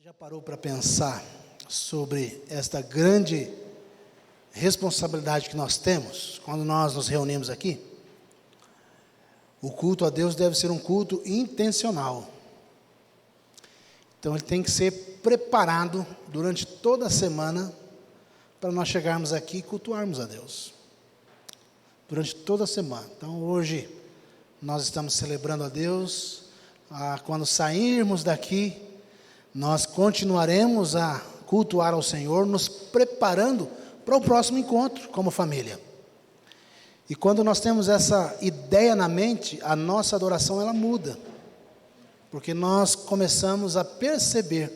Já parou para pensar sobre esta grande responsabilidade que nós temos quando nós nos reunimos aqui? O culto a Deus deve ser um culto intencional. Então ele tem que ser preparado durante toda a semana para nós chegarmos aqui e cultuarmos a Deus. Durante toda a semana. Então hoje nós estamos celebrando a Deus. Quando sairmos daqui, nós continuaremos a cultuar ao Senhor, nos preparando para o próximo encontro como família. E quando nós temos essa ideia na mente, a nossa adoração ela muda. Porque nós começamos a perceber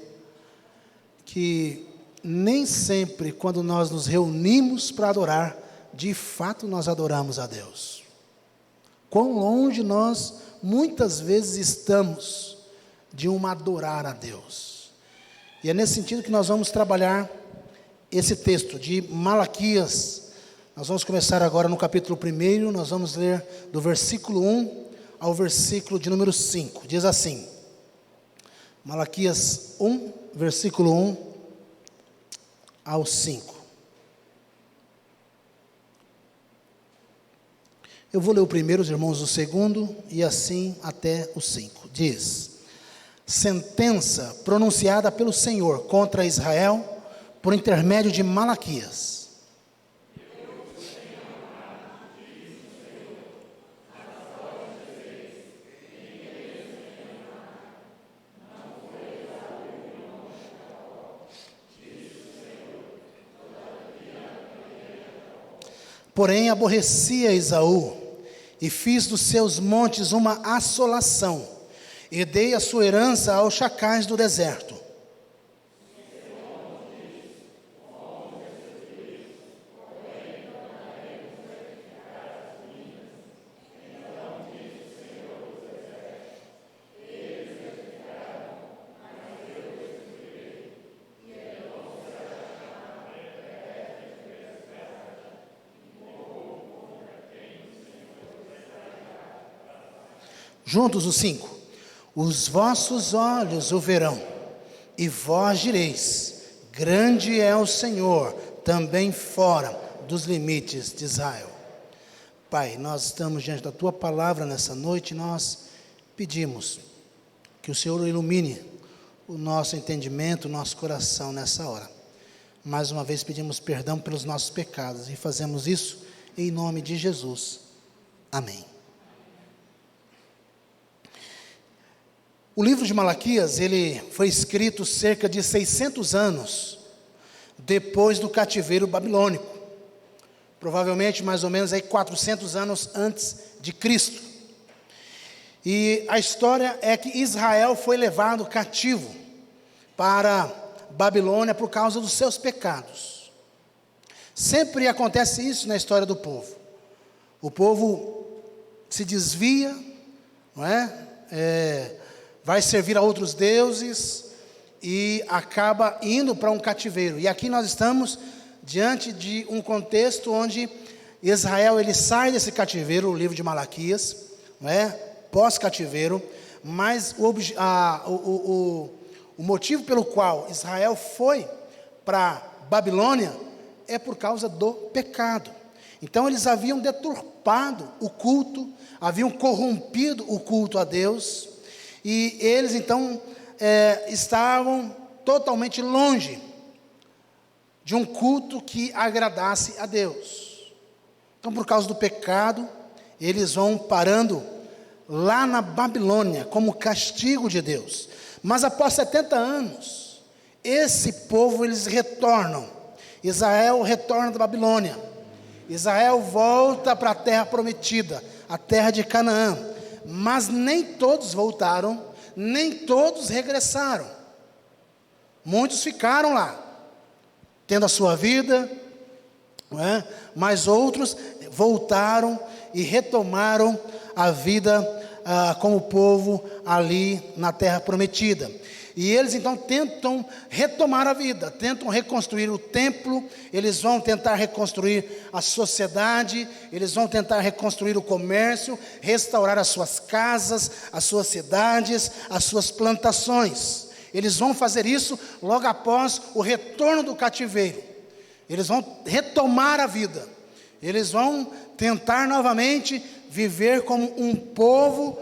que nem sempre quando nós nos reunimos para adorar, de fato nós adoramos a Deus. Quão longe nós muitas vezes estamos de adorar a Deus. E é nesse sentido que nós vamos trabalhar esse texto de Malaquias. Nós vamos começar agora no capítulo 1, nós vamos ler do versículo 1 ao versículo de número 5. Diz assim, Malaquias 1, versículo 1 ao 5. Eu vou ler o primeiro, os irmãos o segundo, e assim até o 5. Diz: sentença pronunciada pelo Senhor contra Israel por intermédio de Malaquias. Porém aborrecia Esaú, e fiz dos seus montes uma assolação, e dei a sua herança aos chacais do deserto. Juntos os 5. Os vossos olhos o verão, e vós direis: grande é o Senhor, também fora dos limites de Israel. Pai, nós estamos diante da Tua palavra nessa noite, nós pedimos que o Senhor ilumine o nosso entendimento, o nosso coração nessa hora. Mais uma vez pedimos perdão pelos nossos pecados, e fazemos isso em nome de Jesus. Amém. O livro de Malaquias, ele foi escrito cerca de 600 anos depois do cativeiro babilônico. Provavelmente mais ou menos aí 400 anos antes de Cristo. E a história é que Israel foi levado cativo para Babilônia por causa dos seus pecados. Sempre acontece isso na história do povo. O povo se desvia, não é? Vai servir a outros deuses e acaba indo para um cativeiro. E aqui nós estamos diante de um contexto onde Israel ele sai desse cativeiro, o livro de Malaquias, não é? Pós-cativeiro, mas o motivo pelo qual Israel foi para Babilônia é por causa do pecado. Então eles haviam deturpado o culto, haviam corrompido o culto a Deus. E eles então estavam totalmente longe de um culto que agradasse a Deus. Então, por causa do pecado, eles vão parando lá na Babilônia como castigo de Deus. Mas após 70 anos, esse povo eles retornam. Israel retorna da Babilônia. Israel volta para a terra prometida, a terra de Canaã. Mas nem todos voltaram, nem todos regressaram. Muitos ficaram lá, tendo a sua vida, não é? Mas outros voltaram e retomaram a vida como povo ali na terra prometida. E eles então tentam retomar a vida, tentam reconstruir o templo, eles vão tentar reconstruir a sociedade, eles vão tentar reconstruir o comércio, restaurar as suas casas, as suas cidades, as suas plantações. eles vão fazer isso logo após o retorno do cativeiro. Eles vão retomar a vida, eles vão tentar novamente viver como um povo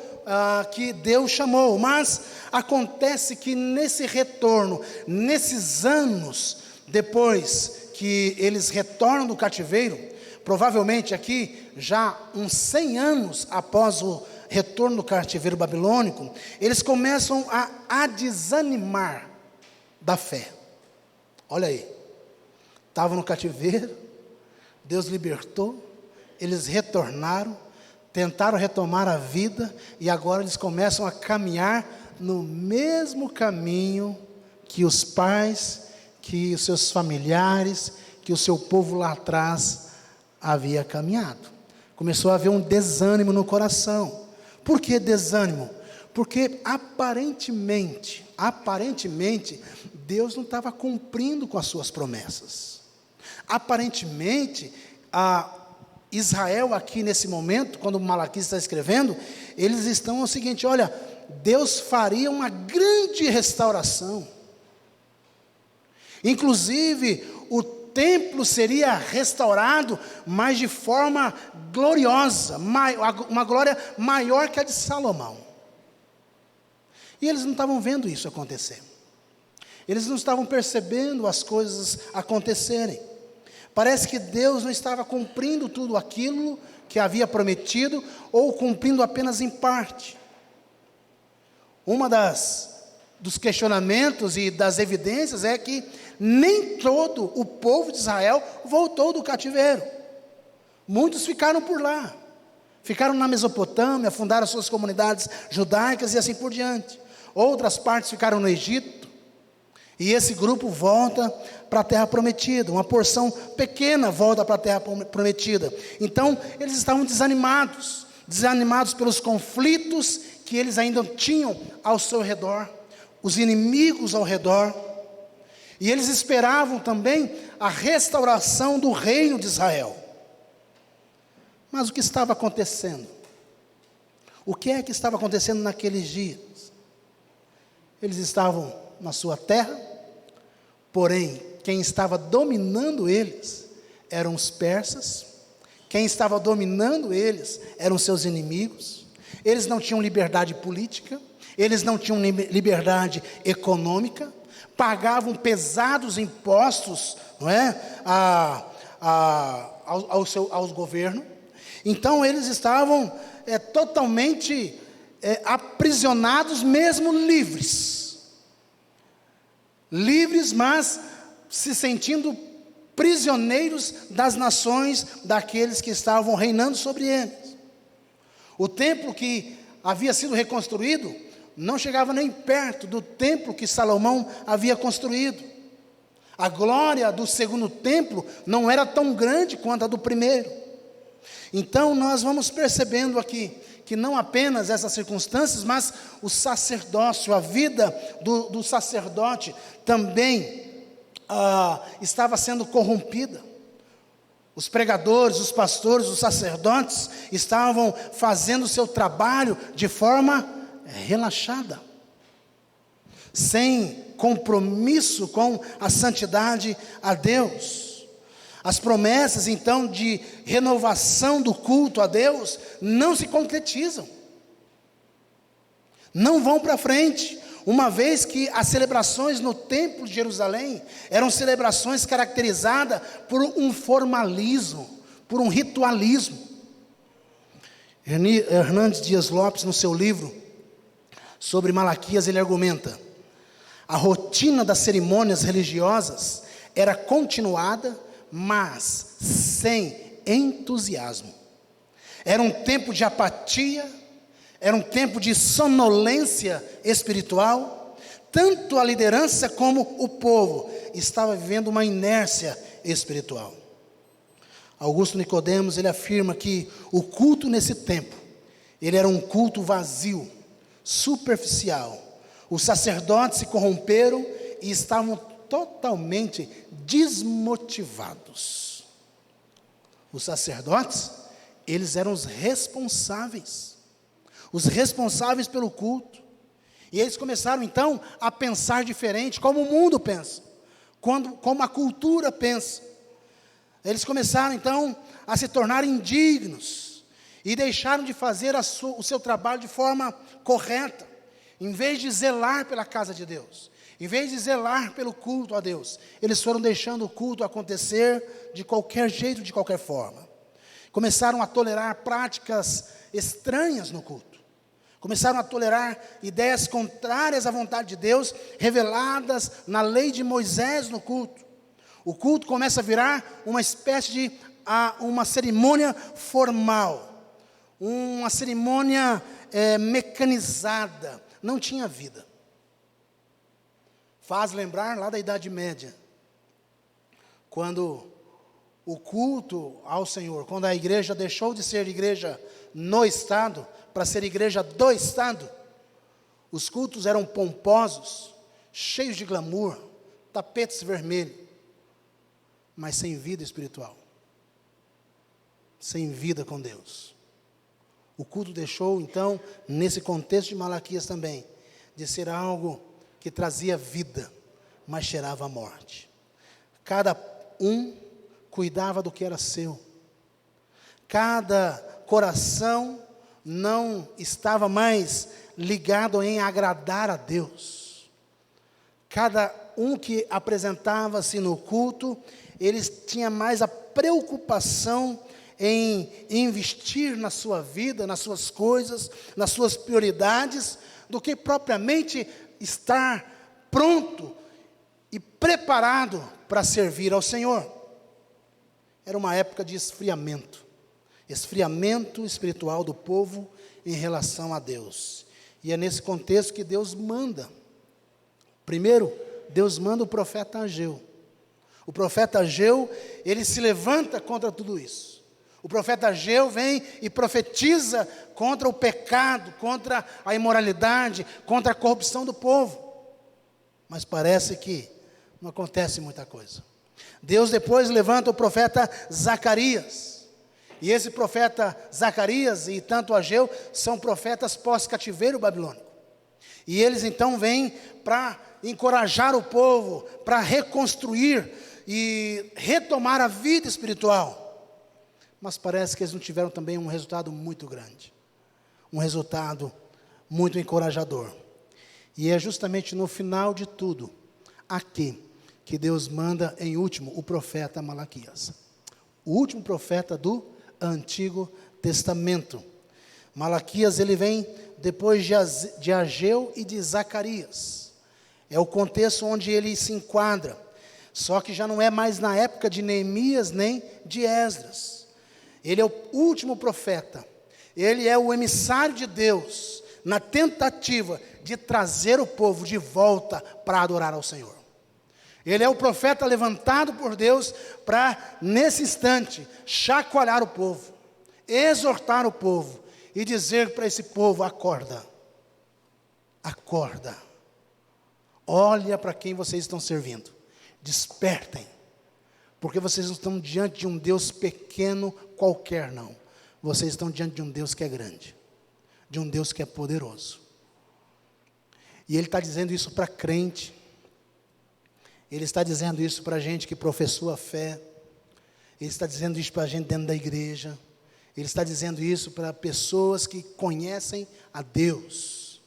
que Deus chamou. Mas acontece que nesse retorno, nesses anos depois que eles retornam do cativeiro, provavelmente aqui já uns 100 anos após o retorno do cativeiro babilônico, eles começam a desanimar da fé. Olha aí, estavam no cativeiro, Deus libertou, eles retornaram, tentaram retomar a vida, e agora eles começam a caminhar no mesmo caminho que os pais, que os seus familiares, que o seu povo lá atrás havia caminhado. Começou a haver um desânimo no coração. Por que desânimo? Porque aparentemente, Deus não estava cumprindo com as suas promessas. Aparentemente, Israel aqui nesse momento, quando Malaquias está escrevendo, eles estão o seguinte: olha, Deus faria uma grande restauração. Inclusive, o templo seria restaurado, mas de forma gloriosa, uma glória maior que a de Salomão. E eles não estavam vendo isso acontecer. Eles não estavam percebendo as coisas acontecerem. Parece que Deus não estava cumprindo tudo aquilo que havia prometido, ou cumprindo apenas em parte. Uma dos questionamentos e das evidências é que nem todo o povo de Israel voltou do cativeiro. Muitos ficaram por lá, ficaram na Mesopotâmia, fundaram suas comunidades judaicas e assim por diante. Outras partes ficaram no Egito, e esse grupo volta para a terra prometida, uma porção pequena volta para a terra prometida. Então eles estavam desanimados pelos conflitos que eles ainda tinham ao seu redor, os inimigos ao redor, e eles esperavam também a restauração do reino de Israel. Mas o que estava acontecendo? O que é que estava acontecendo naqueles dias? Eles estavam na sua terra, porém, quem estava dominando eles eram os persas, quem estava dominando eles eram seus inimigos. Eles não tinham liberdade política, eles não tinham liberdade econômica, pagavam pesados impostos, não é, aos governos. Então eles estavam totalmente aprisionados, mesmo livres, mas se sentindo prisioneiros das nações, daqueles que estavam reinando sobre eles. O templo que havia sido reconstruído não chegava nem perto do templo que Salomão havia construído. A glória do segundo templo não era tão grande quanto a do primeiro. Então nós vamos percebendo aqui que não apenas essas circunstâncias, mas o sacerdócio, a vida do sacerdote também estava sendo corrompida. Os pregadores, os pastores, os sacerdotes estavam fazendo o seu trabalho de forma relaxada, sem compromisso com a santidade a Deus. As promessas então de renovação do culto a Deus não se concretizam, não vão para frente, uma vez que as celebrações no templo de Jerusalém eram celebrações caracterizadas por um formalismo, por um ritualismo. Hernandes Dias Lopes, no seu livro sobre Malaquias, ele argumenta: a rotina das cerimônias religiosas era continuada, mas sem entusiasmo. Era um tempo de apatia, era um tempo de sonolência espiritual. Tanto a liderança como o povo estava vivendo uma inércia espiritual. Augusto Nicodemos, ele afirma que o culto nesse tempo, ele era um culto vazio, superficial. Os sacerdotes se corromperam e estavam totalmente desmotivados. Os sacerdotes, eles eram os responsáveis pelo culto. E eles começaram então a pensar diferente, como o mundo pensa, como a cultura pensa. Eles começaram então a se tornar indignos e deixaram de fazer o seu trabalho de forma correta. Em vez de zelar pela casa de Deus, em vez de zelar pelo culto a Deus, eles foram deixando o culto acontecer de qualquer jeito, de qualquer forma. Começaram a tolerar práticas estranhas no culto. Começaram a tolerar ideias contrárias à vontade de Deus, reveladas na lei de Moisés no culto. O culto começa a virar uma espécie de uma cerimônia formal, uma cerimônia mecanizada, não tinha vida. Faz lembrar lá da Idade Média, quando o culto ao Senhor, quando a igreja deixou de ser igreja no Estado, para ser igreja do Estado, os cultos eram pomposos, cheios de glamour, tapetes vermelhos, mas sem vida espiritual, sem vida com Deus. O culto deixou, então, nesse contexto de Malaquias também, de ser algo que trazia vida, mas cheirava a morte. Cada um cuidava do que era seu. Cada coração não estava mais ligado em agradar a Deus. Cada um que apresentava-se no culto, eles tinham mais a preocupação em investir na sua vida, nas suas coisas, nas suas prioridades, do que propriamente estar pronto e preparado para servir ao Senhor. Era uma época de esfriamento espiritual do povo em relação a Deus. E é nesse contexto que Deus manda. Primeiro, Deus manda o profeta Ageu. O profeta Ageu, ele se levanta contra tudo isso. O profeta Ageu vem e profetiza contra o pecado, contra a imoralidade, contra a corrupção do povo. Mas parece que não acontece muita coisa. Deus depois levanta o profeta Zacarias. E esse profeta Zacarias e tanto Ageu são profetas pós-cativeiro babilônico. E eles então vêm para encorajar o povo, para reconstruir e retomar a vida espiritual. Mas parece que eles não tiveram também um resultado muito grande. Um resultado muito encorajador. E é justamente no final de tudo, aqui, que Deus manda em último o profeta Malaquias. O último profeta do Antigo Testamento. Malaquias, ele vem depois de Ageu e de Zacarias. É o contexto onde ele se enquadra. Só que já não é mais na época de Neemias nem de Esdras. Ele é o último profeta. Ele é o emissário de Deus na tentativa de trazer o povo de volta para adorar ao Senhor. Ele é o profeta levantado por Deus para, nesse instante, chacoalhar o povo, exortar o povo e dizer para esse povo: acorda, acorda, olha para quem vocês estão servindo, despertem, porque vocês não estão diante de um Deus pequeno qualquer, não. Vocês estão diante de um Deus que é grande, de um Deus que é poderoso. E Ele está dizendo isso para crente. Ele está dizendo isso para a gente que professou a fé. Ele está dizendo isso para a gente dentro da igreja. Ele está dizendo isso para pessoas que conhecem a Deus.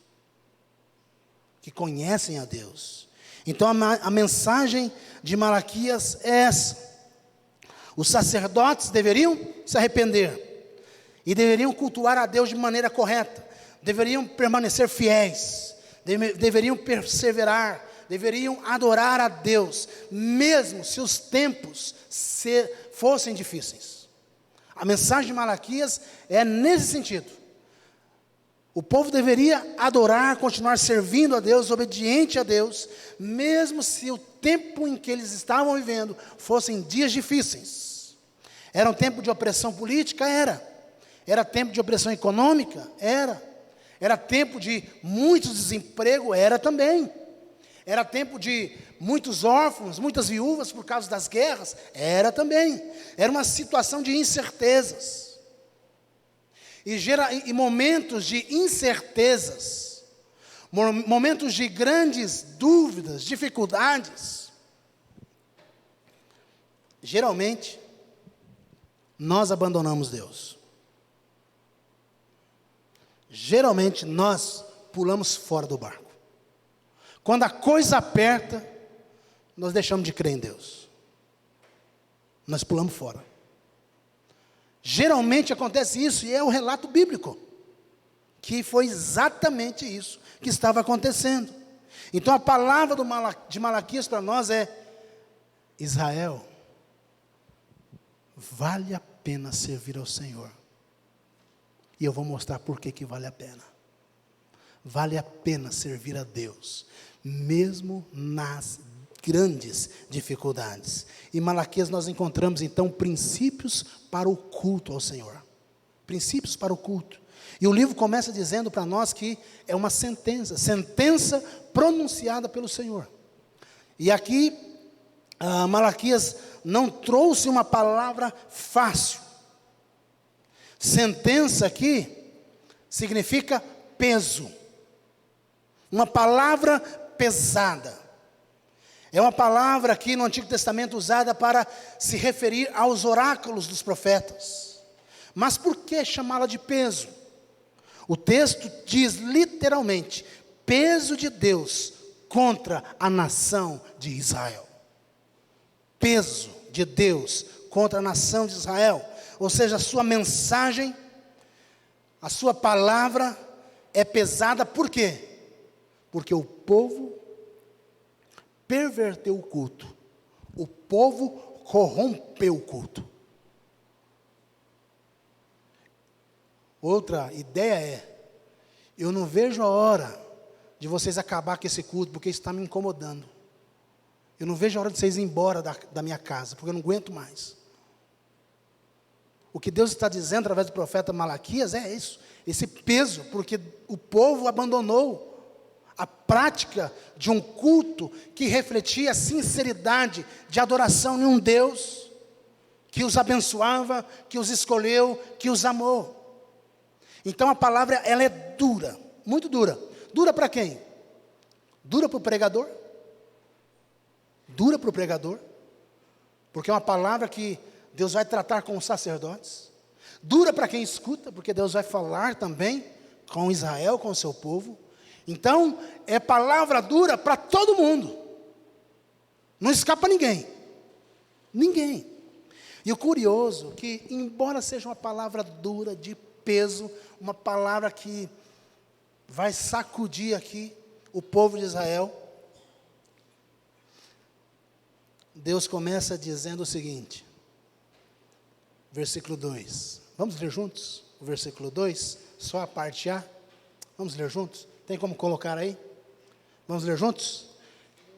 Que conhecem a Deus. Então a mensagem de Malaquias é essa. Os sacerdotes deveriam se arrepender. E deveriam cultuar a Deus de maneira correta. Deveriam permanecer fiéis. Deveriam perseverar. Deveriam adorar a Deus, mesmo se os tempos fossem difíceis. A mensagem de Malaquias é nesse sentido. O povo deveria adorar, continuar servindo a Deus, obediente a Deus, mesmo se o tempo em que eles estavam vivendo fossem dias difíceis. Era um tempo de opressão política? Era. Era tempo de opressão econômica? Era. Era tempo de muito desemprego? Era também. Era tempo de muitos órfãos, muitas viúvas por causa das guerras? Era também. Era uma situação de incertezas. E momentos de incertezas, momentos de grandes dúvidas, dificuldades, geralmente nós abandonamos Deus. Geralmente nós pulamos fora do barco. Quando a coisa aperta, nós deixamos de crer em Deus. Nós pulamos fora. Geralmente acontece isso, e é o relato bíblico, que foi exatamente isso que estava acontecendo. Então a palavra de Malaquias para nós é: Israel, vale a pena servir ao Senhor. E eu vou mostrar por que vale a pena. Vale a pena servir a Deus, mesmo nas grandes dificuldades. Em Malaquias nós encontramos então princípios para o culto ao Senhor. Princípios para o culto. E o livro começa dizendo para nós que é uma sentença pronunciada pelo Senhor. E aqui Malaquias não trouxe uma palavra fácil. Sentença aqui significa peso. Uma palavra pesada. É uma palavra aqui no Antigo Testamento usada para se referir aos oráculos dos profetas. Mas por que chamá-la de peso? O texto diz literalmente: peso de Deus contra a nação de Israel. Peso de Deus contra a nação de Israel. Ou seja, a sua mensagem, a sua palavra é pesada. Por quê? Porque o povo perverteu o culto. O povo corrompeu o culto. Outra ideia é: eu não vejo a hora de vocês acabar com esse culto, porque isso está me incomodando. Eu não vejo a hora de vocês ir embora da minha casa, porque eu não aguento mais. O que Deus está dizendo através do profeta Malaquias é isso, esse peso, porque o povo abandonou a prática de um culto que refletia a sinceridade de adoração em um Deus que os abençoava, que os escolheu, que os amou. Então a palavra, ela é dura, muito dura. Dura para quem? Dura para o pregador? Dura para o pregador, porque é uma palavra que Deus vai tratar com os sacerdotes. Dura para quem escuta, porque Deus vai falar também com Israel, com o seu povo. Então, é palavra dura para todo mundo. Não escapa ninguém. Ninguém. E o curioso, que embora seja uma palavra dura, de peso, uma palavra que vai sacudir aqui o povo de Israel, Deus começa dizendo o seguinte, versículo 2. Vamos ler juntos o versículo 2? Só a parte A. Vamos ler juntos? Tem como colocar aí? Vamos ler juntos?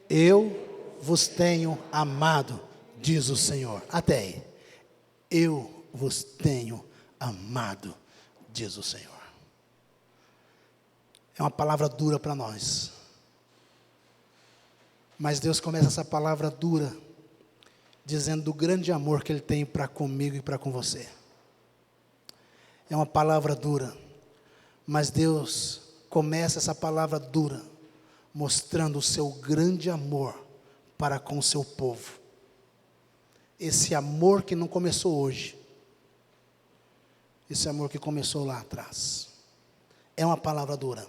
Eu vos tenho amado, diz o Senhor. Até aí. Eu vos tenho amado, diz o Senhor. É uma palavra dura para nós. Mas Deus começa essa palavra dura dizendo do grande amor que Ele tem para comigo e para com você. É uma palavra dura, mas Deus começa essa palavra dura mostrando o seu grande amor para com o seu povo. Esse amor que não começou hoje, esse amor que começou lá atrás. É uma palavra dura.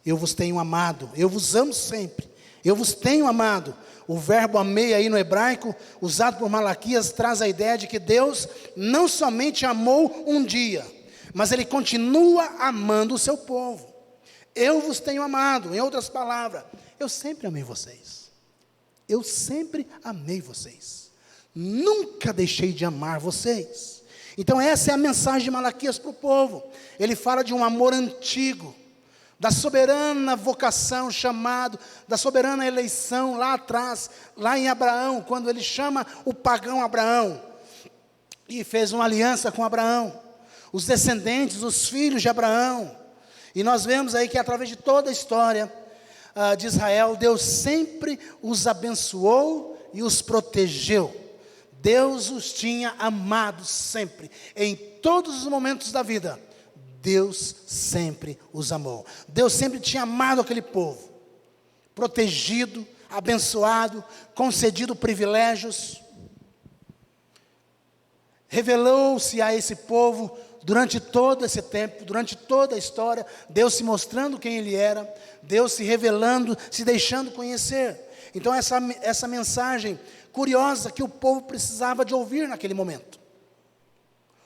Eu vos tenho amado, eu vos amo sempre. Eu vos tenho amado. O verbo amei aí no hebraico, usado por Malaquias, traz a ideia de que Deus não somente amou um dia, mas Ele continua amando o seu povo. Eu vos tenho amado. Em outras palavras, eu sempre amei vocês. Eu sempre amei vocês. Nunca deixei de amar vocês. Então essa é a mensagem de Malaquias para o povo. Ele fala de um amor antigo, da soberana vocação, chamado, da soberana eleição lá atrás, lá em Abraão, quando ele chama o pagão Abraão, e fez uma aliança com Abraão, os descendentes, os filhos de Abraão, e nós vemos aí que através de toda a história de Israel, Deus sempre os abençoou e os protegeu. Deus os tinha amado sempre, em todos os momentos da vida. Deus sempre os amou. Deus sempre tinha amado aquele povo, protegido, abençoado, concedido privilégios. Revelou-se a esse povo durante todo esse tempo, durante toda a história, Deus se mostrando quem Ele era, Deus se revelando, se deixando conhecer. Então essa mensagem curiosa que o povo precisava de ouvir naquele momento.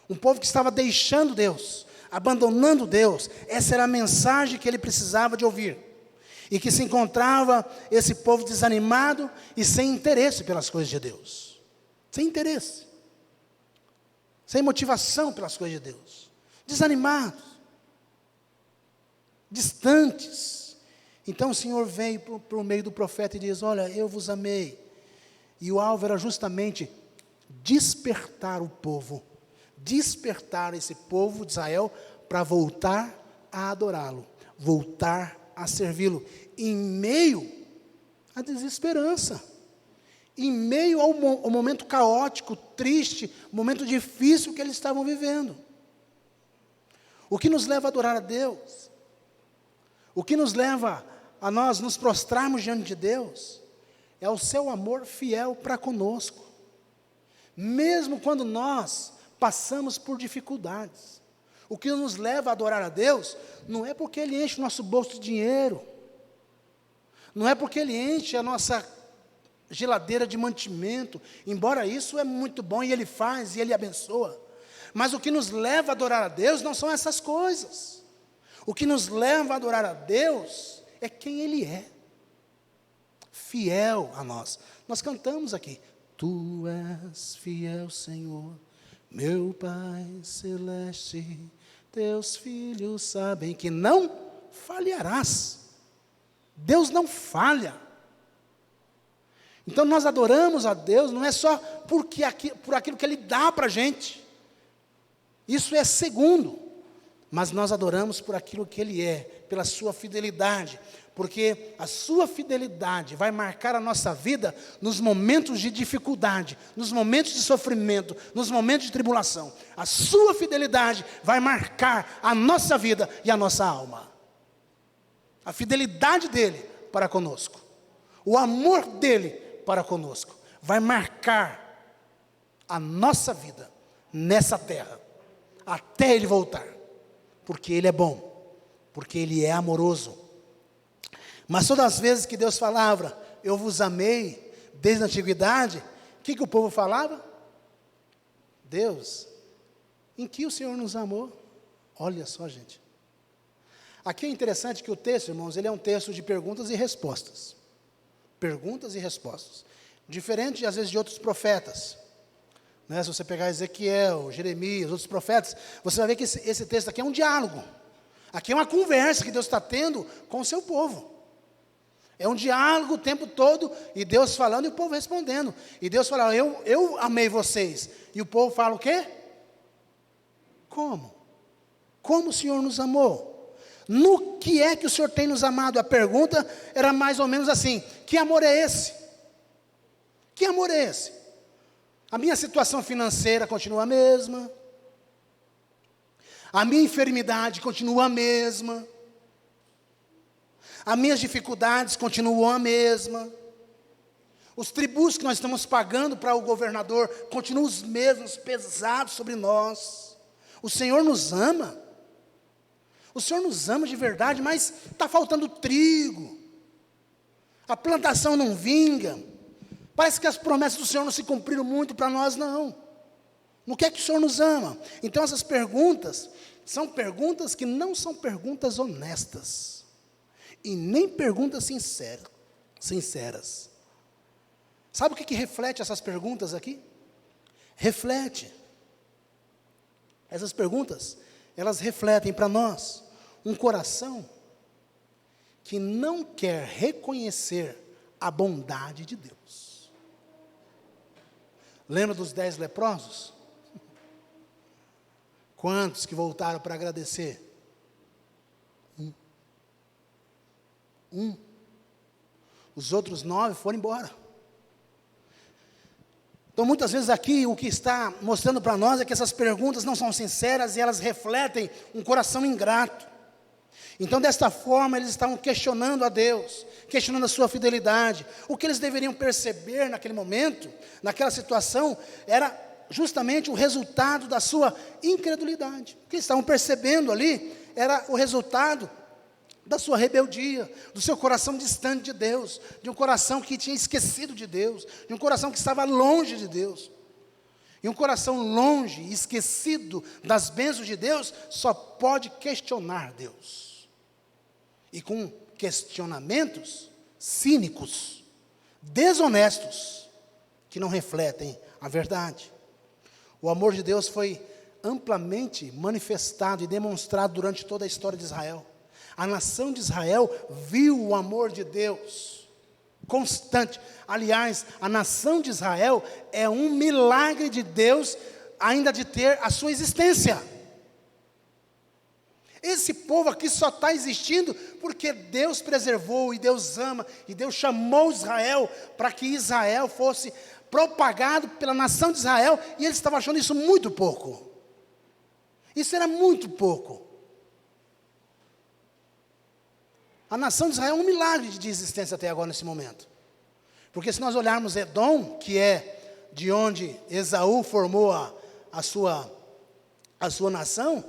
Um povo que estava deixando Deus, abandonando Deus, essa era a mensagem que ele precisava de ouvir. E que se encontrava esse povo desanimado e sem interesse pelas coisas de Deus. Sem interesse. Sem motivação pelas coisas de Deus. Desanimados. Distantes. Então o Senhor veio por meio do profeta e diz: olha, eu vos amei. E o alvo era justamente despertar o povo. Despertar esse povo de Israel para voltar a adorá-lo. Voltar a servi-lo. Em meio à desesperança. Em meio ao momento caótico, triste, momento difícil que eles estavam vivendo. O que nos leva a adorar a Deus? O que nos leva a nós nos prostrarmos diante de Deus? É o seu amor fiel para conosco. Mesmo quando nós passamos por dificuldades. O que nos leva a adorar a Deus, não é porque Ele enche o nosso bolso de dinheiro. Não é porque Ele enche a nossa geladeira de mantimento, embora isso é muito bom e Ele faz e Ele abençoa. Mas o que nos leva a adorar a Deus não são essas coisas. O que nos leva a adorar a Deus é quem Ele é. Fiel a nós. Nós cantamos aqui: Tu és fiel, Senhor, meu Pai celeste, teus filhos sabem que não falharás. Deus não falha. Então nós adoramos a Deus, não é só por aquilo que Ele dá para a gente. Isso é segundo. Mas nós adoramos por aquilo que Ele é, pela sua fidelidade. Porque a sua fidelidade vai marcar a nossa vida nos momentos de dificuldade, nos momentos de sofrimento, nos momentos de tribulação. A sua fidelidade vai marcar a nossa vida e a nossa alma. A fidelidade dEle para conosco. O amor dEle para conosco, vai marcar a nossa vida nessa terra, até Ele voltar, porque Ele é bom, porque Ele é amoroso. Mas todas as vezes que Deus falava, eu vos amei, desde a antiguidade, o que o povo falava? Deus, em que o Senhor nos amou? Olha só, gente. Aqui é interessante que o texto, irmãos, ele é um texto de perguntas e respostas. Perguntas e respostas. Diferente, às vezes, de outros profetas. Né? Se você pegar Ezequiel, Jeremias, outros profetas, você vai ver que esse texto aqui é um diálogo. Aqui é uma conversa que Deus está tendo com o seu povo. É um diálogo o tempo todo, e Deus falando e o povo respondendo. E Deus fala, eu amei vocês. E o povo fala o quê? Como? Como o Senhor nos amou? No que é que o Senhor tem nos amado? A pergunta era mais ou menos assim: que amor é esse? Que amor é esse? A minha situação financeira continua a mesma. A minha enfermidade continua a mesma. As minhas dificuldades continuam a mesma. Os tributos que nós estamos pagando para o governador continuam os mesmos, pesados sobre nós. O Senhor nos ama. O Senhor nos ama de verdade, mas está faltando trigo. A plantação não vinga. Parece que as promessas do Senhor não se cumpriram muito para nós, não. No que é que o Senhor nos ama? Então essas perguntas são perguntas que não são perguntas honestas. E nem perguntas sinceras. Sabe o que reflete essas perguntas aqui? Reflete. Essas perguntas, elas refletem para nós um coração que não quer reconhecer a bondade de Deus. Lembra dos 10 leprosos? Quantos que voltaram para agradecer? Um. Os outros 9 foram embora. Então, muitas vezes aqui, o que está mostrando para nós é que essas perguntas não são sinceras e elas refletem um coração ingrato. Então, desta forma, eles estavam questionando a Deus, questionando a sua fidelidade. O que eles deveriam perceber naquele momento, naquela situação, era justamente o resultado da sua incredulidade. O que eles estavam percebendo ali era o resultado da sua rebeldia, do seu coração distante de Deus, de um coração que tinha esquecido de Deus, de um coração que estava longe de Deus. E um coração longe, esquecido das bênçãos de Deus, só pode questionar Deus. E com questionamentos cínicos, desonestos, que não refletem a verdade. O amor de Deus foi amplamente manifestado e demonstrado durante toda a história de Israel. A nação de Israel viu o amor de Deus constante. Aliás, a nação de Israel é um milagre de Deus ainda de ter a sua existência. Esse povo aqui só está existindo porque Deus preservou e Deus ama e Deus chamou Israel para que Israel fosse propagado pela nação de Israel, e eles estavam achando isso muito pouco. Isso era muito pouco. A nação de Israel é um milagre de existência até agora, nesse momento. Porque se nós olharmos Edom, que é de onde Esaú formou a sua nação,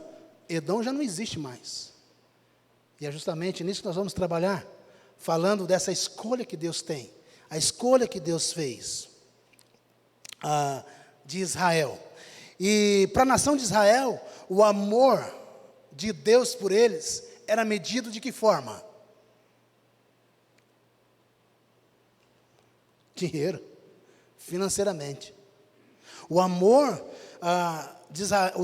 Edom já não existe mais. E é justamente nisso que nós vamos trabalhar, falando dessa escolha que Deus tem, a escolha que Deus fez de Israel. E para a nação de Israel, o amor de Deus por eles era medido de que forma? Dinheiro, financeiramente. O amor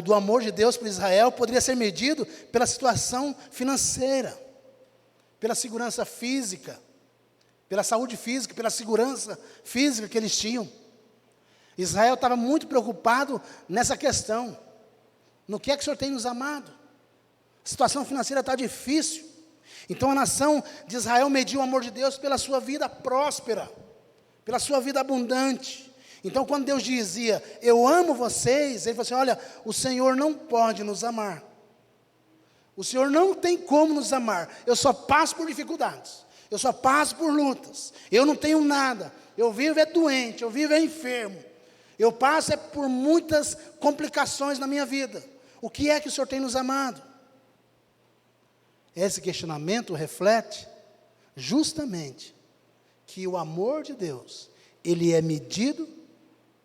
do amor de Deus por Israel poderia ser medido pela situação financeira, pela segurança física, pela saúde física, pela segurança física que eles tinham. Israel estava muito preocupado nessa questão. No que é que o Senhor tem nos amado? A situação financeira está difícil. Então a nação de Israel mediu o amor de Deus pela sua vida próspera, pela sua vida abundante. Então quando Deus dizia, eu amo vocês, Ele falou assim, olha, o Senhor não pode nos amar. O Senhor não tem como nos amar. Eu só passo por dificuldades. Eu só passo por lutas. Eu não tenho nada. Eu vivo doente, eu vivo enfermo. Eu passo por muitas complicações na minha vida. O que é que o Senhor tem nos amado? Esse questionamento reflete justamente que o amor de Deus, ele é medido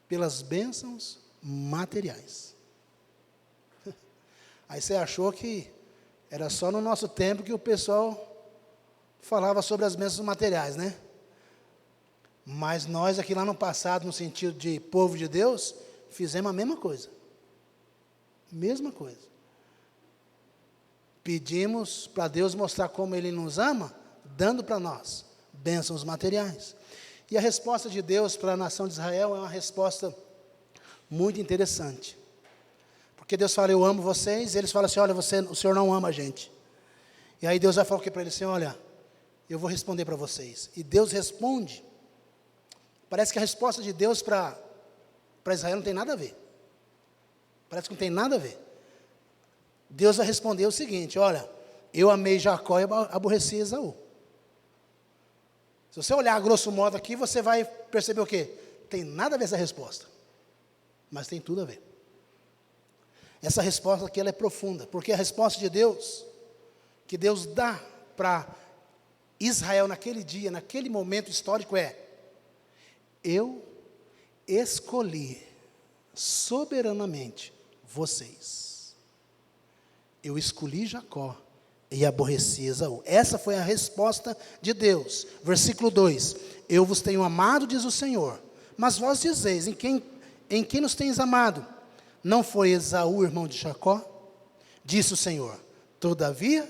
pelas bênçãos materiais. Aí você achou que era só no nosso tempo que o pessoal falava sobre as bênçãos materiais, né? Mas nós aqui lá no passado, no sentido de povo de Deus, fizemos a mesma coisa. Mesma coisa. Pedimos para Deus mostrar como Ele nos ama, dando para nós bênçãos materiais. E a resposta de Deus para a nação de Israel é uma resposta muito interessante. Porque Deus fala, eu amo vocês, e eles falam assim, olha, o Senhor não ama a gente. E aí Deus vai falar o que para eles assim, olha, eu vou responder para vocês. E Deus responde. Parece que a resposta de Deus para Israel não tem nada a ver. Parece que não tem nada a ver. Deus vai responder o seguinte, olha, eu amei Jacó e aborreci Esaú. Se você olhar a grosso modo aqui, você vai perceber o quê? Tem nada a ver essa resposta. Mas tem tudo a ver. Essa resposta aqui ela é profunda, porque a resposta de Deus, que Deus dá para Israel naquele dia, naquele momento histórico é, eu escolhi soberanamente vocês. Eu escolhi Jacó e aborreci Esaú. Essa foi a resposta de Deus. Versículo 2. Eu vos tenho amado, diz o Senhor. Mas vós dizeis, em quem nos tens amado? Não foi Esaú, irmão de Jacó? Disse o Senhor. Todavia,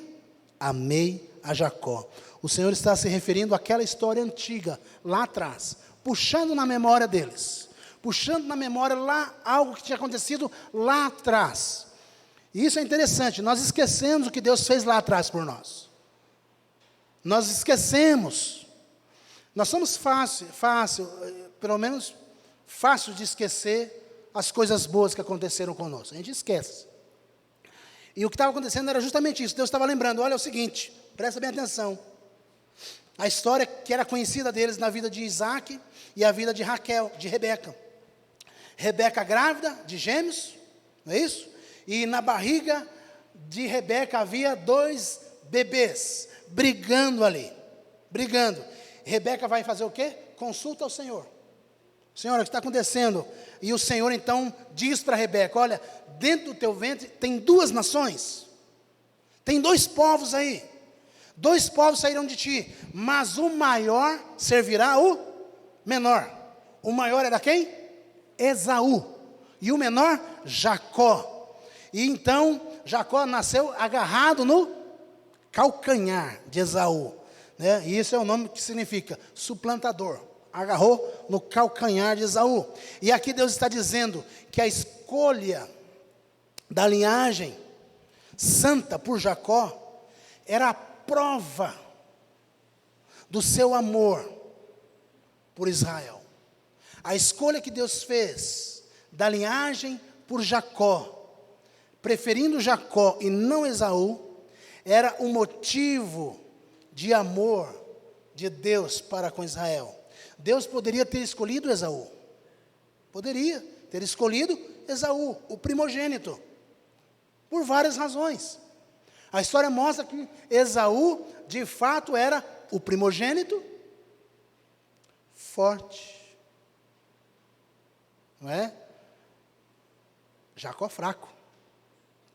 amei a Jacó. O Senhor está se referindo àquela história antiga, lá atrás, puxando na memória deles, puxando na memória lá algo que tinha acontecido lá atrás. E isso é interessante, nós esquecemos o que Deus fez lá atrás por nós. Nós esquecemos. Nós somos fácil, pelo menos fácil de esquecer as coisas boas que aconteceram conosco. A gente esquece. E o que estava acontecendo era justamente isso. Deus estava lembrando, olha, é o seguinte, presta bem atenção. A história que era conhecida deles na vida de Isaac e a vida de Raquel, de Rebeca. Rebeca grávida de gêmeos, não é isso? E na barriga de Rebeca havia 2 bebês, brigando ali, brigando. Rebeca vai fazer o quê? Consulta ao Senhor. Senhor, o que está acontecendo? E o Senhor então diz para Rebeca, olha, dentro do teu ventre tem 2 nações, tem 2 povos aí, 2 povos sairão de ti, mas o maior servirá o menor. O maior era quem? Esaú, e o menor, Jacó. E então, Jacó nasceu agarrado no calcanhar de Esaú, né? E isso é o nome que significa suplantador. Agarrou no calcanhar de Esaú. E aqui Deus está dizendo que a escolha da linhagem santa por Jacó era a prova do seu amor por Israel. A escolha que Deus fez da linhagem por Jacó, preferindo Jacó e não Esaú, era o motivo de amor de Deus para com Israel. Deus poderia ter escolhido Esaú, poderia ter escolhido Esaú, o primogênito, por várias razões. A história mostra que Esaú, de fato, era o primogênito forte, não é? Jacó fraco,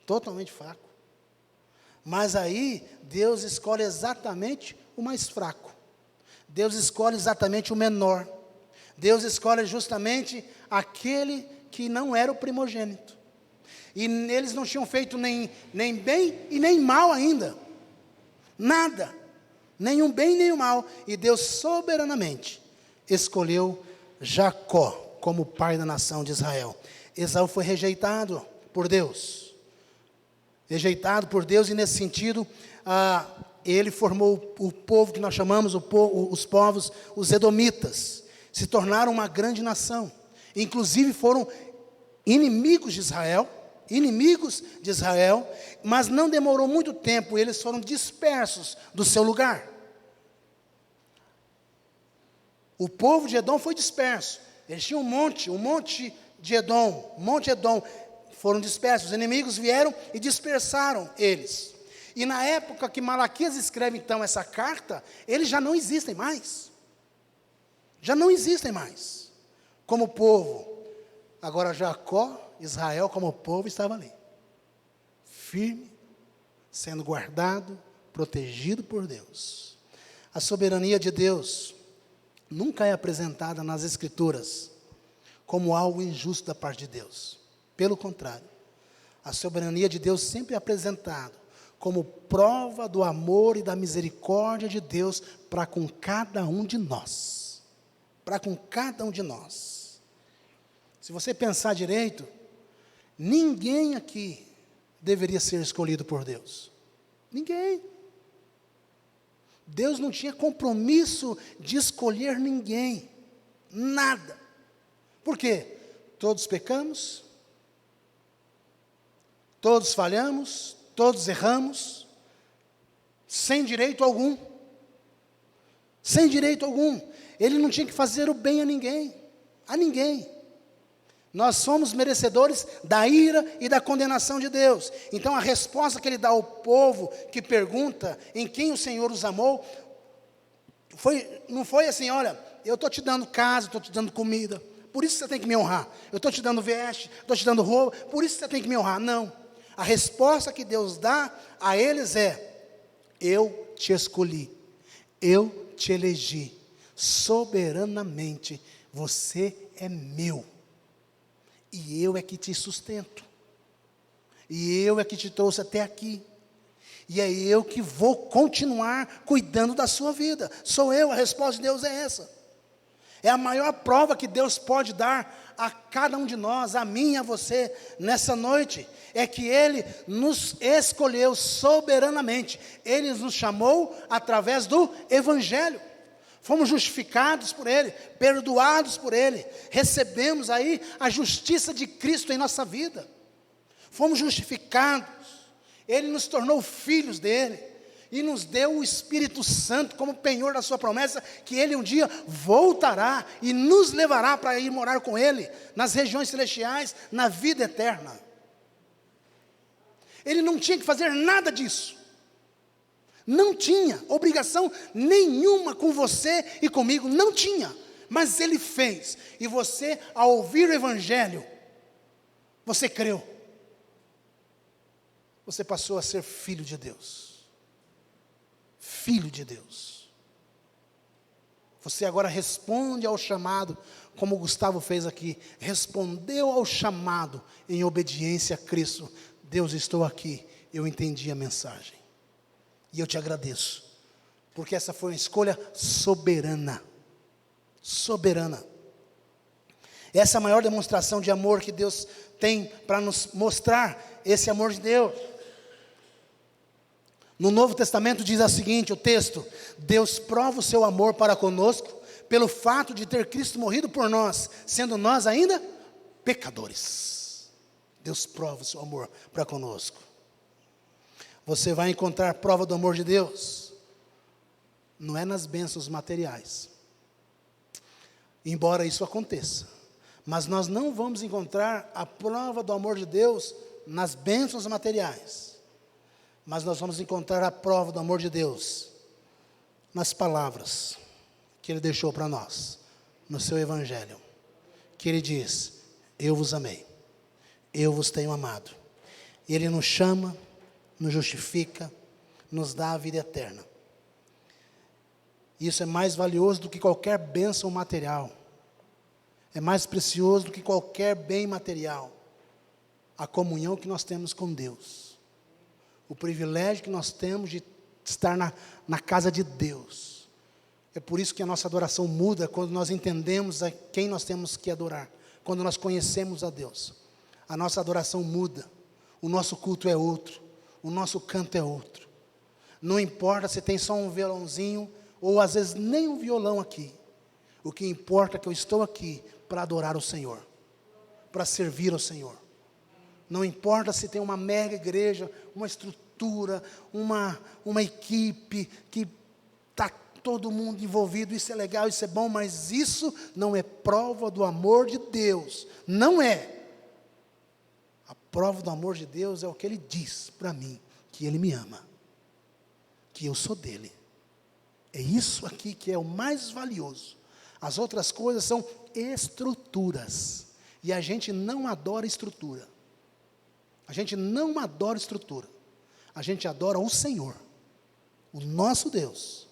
totalmente fraco. Mas aí, Deus escolhe exatamente o mais fraco. Deus escolhe exatamente o menor. Deus escolhe justamente aquele que não era o primogênito. E eles não tinham feito nem bem e nem mal ainda. Nada. Nem um bem nem um mal. E Deus soberanamente escolheu Jacó como pai da nação de Israel. Esaú foi rejeitado por Deus. Rejeitado por Deus, e nesse sentido, ele formou o povo que nós chamamos, os povos, os edomitas. Se tornaram uma grande nação. Inclusive foram inimigos de Israel, mas não demorou muito tempo, eles foram dispersos do seu lugar. O povo de Edom foi disperso. Eles tinham um monte de Edom, foram dispersos. Os inimigos vieram e dispersaram eles. E na época que Malaquias escreve então essa carta, eles já não existem mais. Já não existem mais como povo. Agora Jacó, Israel como povo estava ali, firme, sendo guardado, protegido por Deus. A soberania de Deus nunca é apresentada nas Escrituras como algo injusto da parte de Deus. Pelo contrário, a soberania de Deus sempre é apresentada como prova do amor e da misericórdia de Deus para com cada um de nós. Para com cada um de nós. Se você pensar direito, ninguém aqui deveria ser escolhido por Deus. Ninguém. Deus não tinha compromisso de escolher ninguém. Nada. Por quê? Todos pecamos, todos falhamos, todos erramos, sem direito algum. Sem direito algum. Ele não tinha que fazer o bem a ninguém. A ninguém. Nós somos merecedores da ira e da condenação de Deus. Então a resposta que ele dá ao povo que pergunta em quem o Senhor os amou, não foi assim, olha, eu estou te dando casa, estou te dando comida, por isso você tem que me honrar. Eu estou te dando veste, estou te dando roupa, por isso você tem que me honrar. Não. A resposta que Deus dá a eles é: eu te escolhi, eu te elegi, soberanamente, você é meu. E eu é que te sustento. E eu é que te trouxe até aqui. E é eu que vou continuar cuidando da sua vida. Sou eu, a resposta de Deus é essa. É a maior prova que Deus pode dar a cada um de nós, a mim e a você, nessa noite. É que Ele nos escolheu soberanamente. Ele nos chamou através do Evangelho. Fomos justificados por Ele, perdoados por Ele, recebemos aí a justiça de Cristo em nossa vida. Fomos justificados, Ele nos tornou filhos dEle, e nos deu o Espírito Santo como penhor da sua promessa, que Ele um dia voltará e nos levará para ir morar com Ele, nas regiões celestiais, na vida eterna. Ele não tinha que fazer nada disso. Não tinha obrigação nenhuma com você e comigo, não tinha, mas Ele fez, e você, ao ouvir o Evangelho, você creu, você passou a ser filho de Deus, filho de Deus, você agora responde ao chamado, como o Gustavo fez aqui, respondeu ao chamado, em obediência a Cristo. Deus, estou aqui, eu entendi a mensagem. E eu te agradeço, porque essa foi uma escolha soberana, soberana. Essa é a maior demonstração de amor que Deus tem para nos mostrar, esse amor de Deus. No Novo Testamento diz o seguinte, o texto: Deus prova o seu amor para conosco, pelo fato de ter Cristo morrido por nós, sendo nós ainda pecadores. Deus prova o seu amor para conosco. Você vai encontrar prova do amor de Deus, não é nas bênçãos materiais, embora isso aconteça, mas nós não vamos encontrar a prova do amor de Deus nas bênçãos materiais, mas nós vamos encontrar a prova do amor de Deus nas palavras que Ele deixou para nós, no seu Evangelho, que Ele diz: eu vos amei, eu vos tenho amado. Ele nos chama, nos justifica, nos dá a vida eterna. Isso é mais valioso do que qualquer bênção material, é mais precioso do que qualquer bem material, a comunhão que nós temos com Deus, o privilégio que nós temos de estar na casa de Deus. É por isso que a nossa adoração muda, quando nós entendemos a quem nós temos que adorar, quando nós conhecemos a Deus, a nossa adoração muda, o nosso culto é outro, o nosso canto é outro. Não importa se tem só um violãozinho, ou às vezes nem um violão aqui. O que importa é que eu estou aqui para adorar o Senhor, para servir ao Senhor. Não importa se tem uma mega igreja, uma estrutura, uma equipe, que está todo mundo envolvido, isso é legal, isso é bom, mas isso não é prova do amor de Deus, não é. A prova do amor de Deus é o que Ele diz para mim, que Ele me ama, que eu sou dEle. É isso aqui que é o mais valioso. As outras coisas são estruturas, e a gente não adora estrutura. A gente não adora estrutura, a gente adora o Senhor, o nosso Deus.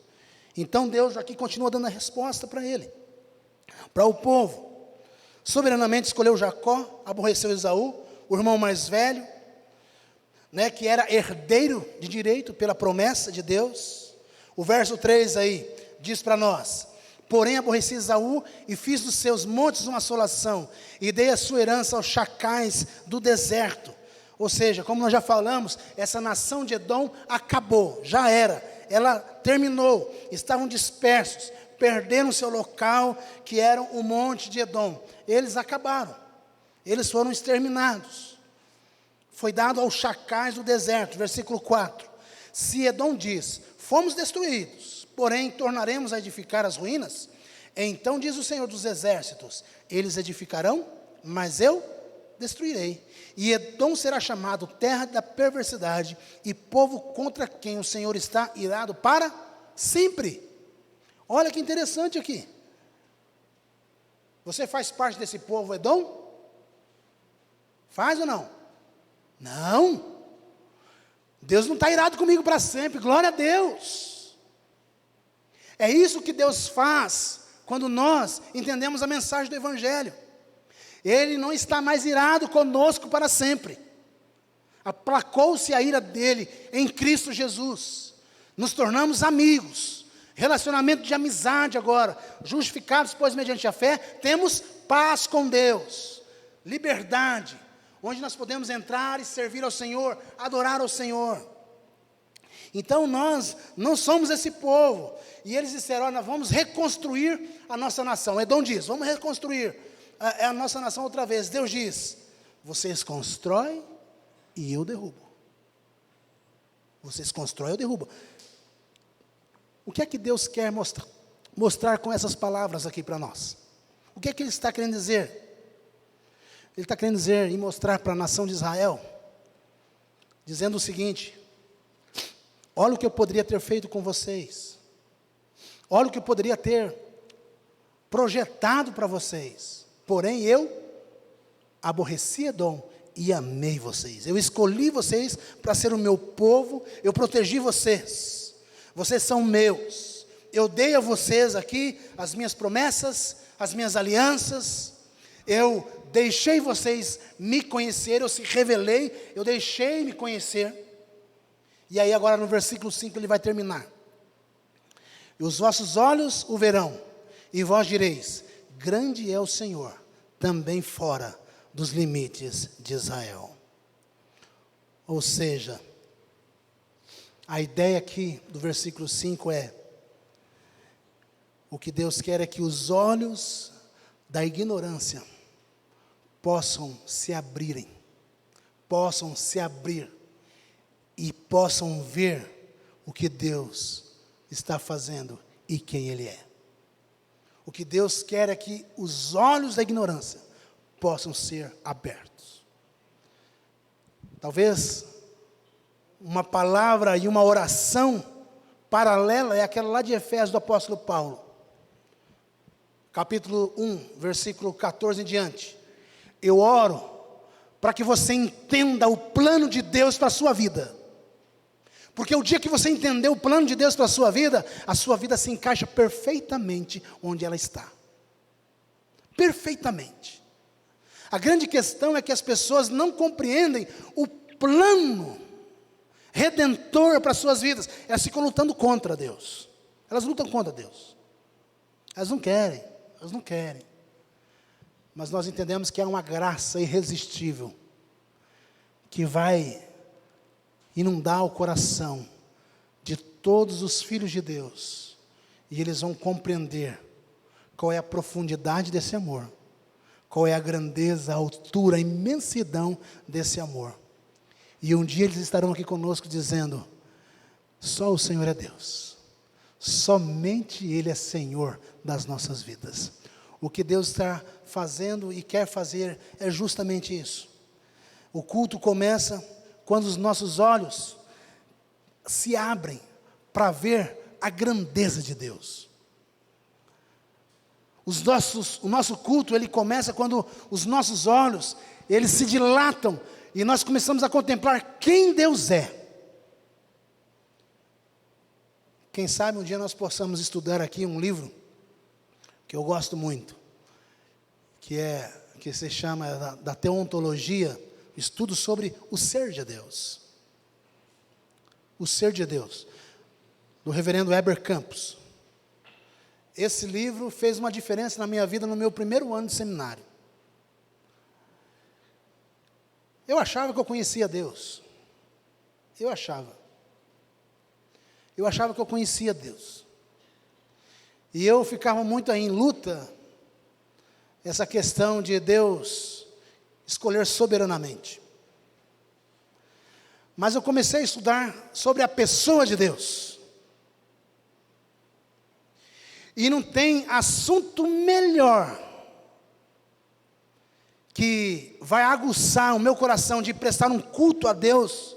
Então Deus aqui continua dando a resposta para ele, para o povo. Soberanamente escolheu Jacó, aborreceu Esaú, o irmão mais velho, que era herdeiro de direito pela promessa de Deus. O verso 3 aí diz para nós: porém aborreci Esaú e fiz dos seus montes uma assolação, e dei a sua herança aos chacais do deserto. Ou seja, como nós já falamos, essa nação de Edom acabou, já era, ela terminou, estavam dispersos, perderam seu local, que era o monte de Edom. Eles acabaram, eles foram exterminados. Foi dado aos chacais do deserto, versículo 4. Se Edom diz: fomos destruídos, porém tornaremos a edificar as ruínas, então diz o Senhor dos exércitos: eles edificarão, mas eu destruirei. E Edom será chamado terra da perversidade, e povo contra quem o Senhor está irado para sempre. Olha que interessante aqui. Você faz parte desse povo Edom? Faz ou não? Não. Deus não está irado comigo para sempre, glória a Deus. É isso que Deus faz quando nós entendemos a mensagem do Evangelho. Ele não está mais irado conosco para sempre. Aplacou-se a ira dele em Cristo Jesus. Nos tornamos amigos. Relacionamento de amizade agora. Justificados, pois, mediante a fé, temos paz com Deus. Liberdade. Onde nós podemos entrar e servir ao Senhor, adorar ao Senhor. Então nós não somos esse povo. E eles disseram: olha, nós vamos reconstruir a nossa nação. Edom diz: vamos reconstruir a nossa nação outra vez. Deus diz: vocês constroem e eu derrubo. Vocês constroem, eu derrubo. O que é que Deus quer mostrar com essas palavras aqui para nós? O que é que Ele está querendo dizer? Ele está querendo dizer e mostrar para a nação de Israel, dizendo o seguinte: olha o que eu poderia ter feito com vocês. Olha o que eu poderia ter projetado para vocês. Porém, eu aborreci Edom e amei vocês. Eu escolhi vocês para ser o meu povo. Eu protegi vocês. Vocês são meus. Eu dei a vocês aqui as minhas promessas, as minhas alianças. Eu deixei vocês me conhecer. Eu se revelei. Eu deixei me conhecer. E aí agora no versículo 5 ele vai terminar. E os vossos olhos o verão, e vós direis: grande é o Senhor, também fora dos limites de Israel. Ou seja, a ideia aqui do versículo 5 é: o que Deus quer é que os olhos da ignorância possam se abrir e possam ver o que Deus está fazendo e quem Ele é. O que Deus quer é que os olhos da ignorância possam ser abertos. Talvez uma palavra e uma oração paralela é aquela lá de Efésios do apóstolo Paulo. Capítulo 1, versículo 14 em diante. Eu oro para que você entenda o plano de Deus para a sua vida. Porque o dia que você entender o plano de Deus para a sua vida se encaixa perfeitamente onde ela está. Perfeitamente. A grande questão é que as pessoas não compreendem o plano redentor para as suas vidas. Elas ficam lutando contra Deus. Elas lutam contra Deus. Elas não querem. Mas nós entendemos que há uma graça irresistível que vai inundar o coração de todos os filhos de Deus, e eles vão compreender qual é a profundidade desse amor, qual é a grandeza, a altura, a imensidão desse amor. E um dia eles estarão aqui conosco dizendo: só o Senhor é Deus, somente Ele é Senhor das nossas vidas. O que Deus está fazendo e quer fazer é justamente isso. O culto começa quando os nossos olhos se abrem para ver a grandeza de Deus. O nosso culto, ele começa quando os nossos olhos, eles se dilatam e nós começamos a contemplar quem Deus é. Quem sabe um dia nós possamos estudar aqui um livro que eu gosto muito, que se chama da teontologia, estudo sobre o ser de Deus. O ser de Deus, do reverendo Heber Campos. Esse livro fez uma diferença na minha vida no meu primeiro ano de seminário. Eu achava que eu conhecia Deus. Eu achava que eu conhecia Deus. E eu ficava muito aí em luta, essa questão de Deus escolher soberanamente. Mas eu comecei a estudar sobre a pessoa de Deus. E não tem assunto melhor que vai aguçar o meu coração de prestar um culto a Deus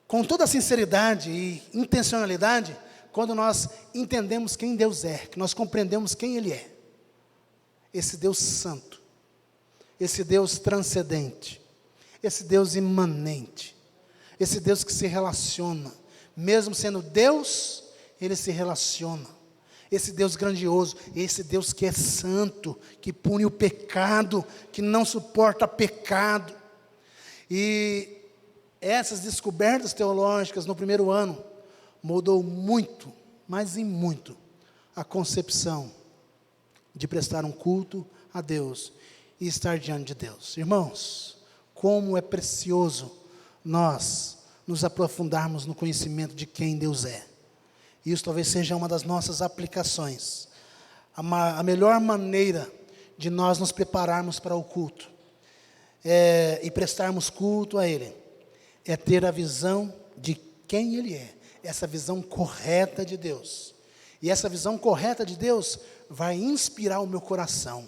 com toda a sinceridade e intencionalidade, quando nós entendemos quem Deus é, que nós compreendemos quem Ele é. Esse Deus santo, esse Deus transcendente, esse Deus imanente, esse Deus que se relaciona, mesmo sendo Deus, Ele se relaciona. Esse Deus grandioso, esse Deus que é santo, que pune o pecado, que não suporta pecado. E essas descobertas teológicas no primeiro ano mudou muito, mas em muito, a concepção de prestar um culto a Deus e estar diante de Deus. Irmãos, como é precioso nós nos aprofundarmos no conhecimento de quem Deus é. Isso talvez seja uma das nossas aplicações. A melhor maneira de nós nos prepararmos para o culto e prestarmos culto a Ele é ter a visão de quem Ele é, essa visão correta de Deus. E essa visão correta de Deus vai inspirar o meu coração,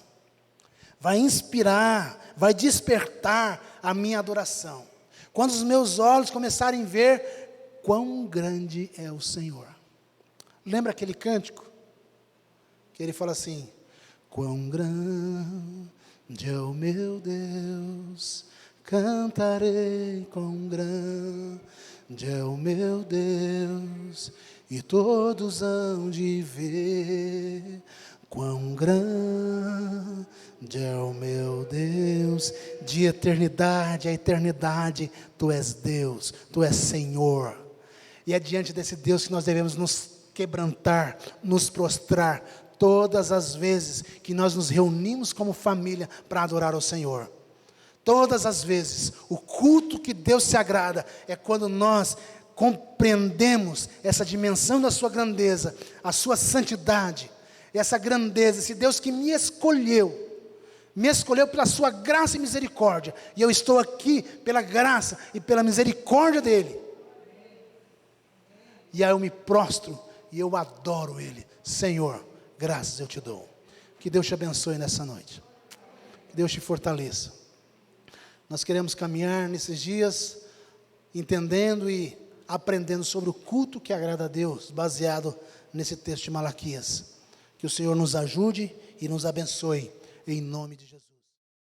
vai inspirar, vai despertar a minha adoração. Quando os meus olhos começarem a ver quão grande é o Senhor. Lembra aquele cântico? Que ele fala assim: quão grande é o meu Deus, cantarei, quão grande é o meu Deus, e todos hão de ver, quão grande é o meu Deus. De eternidade a eternidade, Tu és Deus, Tu és Senhor. E é diante desse Deus que nós devemos nos quebrantar, nos prostrar, todas as vezes que nós nos reunimos como família para adorar ao Senhor. Todas as vezes, o culto que Deus se agrada é quando nós compreendemos essa dimensão da sua grandeza, a sua santidade, essa grandeza, esse Deus que me escolheu pela sua graça e misericórdia, e eu estou aqui pela graça e pela misericórdia dEle. E aí eu me prostro e eu adoro Ele. Senhor, graças eu te dou. Que Deus te abençoe nessa noite. Que Deus te fortaleça. Nós queremos caminhar nesses dias, entendendo e aprendendo sobre o culto que agrada a Deus, baseado nesse texto de Malaquias. Que o Senhor nos ajude e nos abençoe, em nome de Jesus.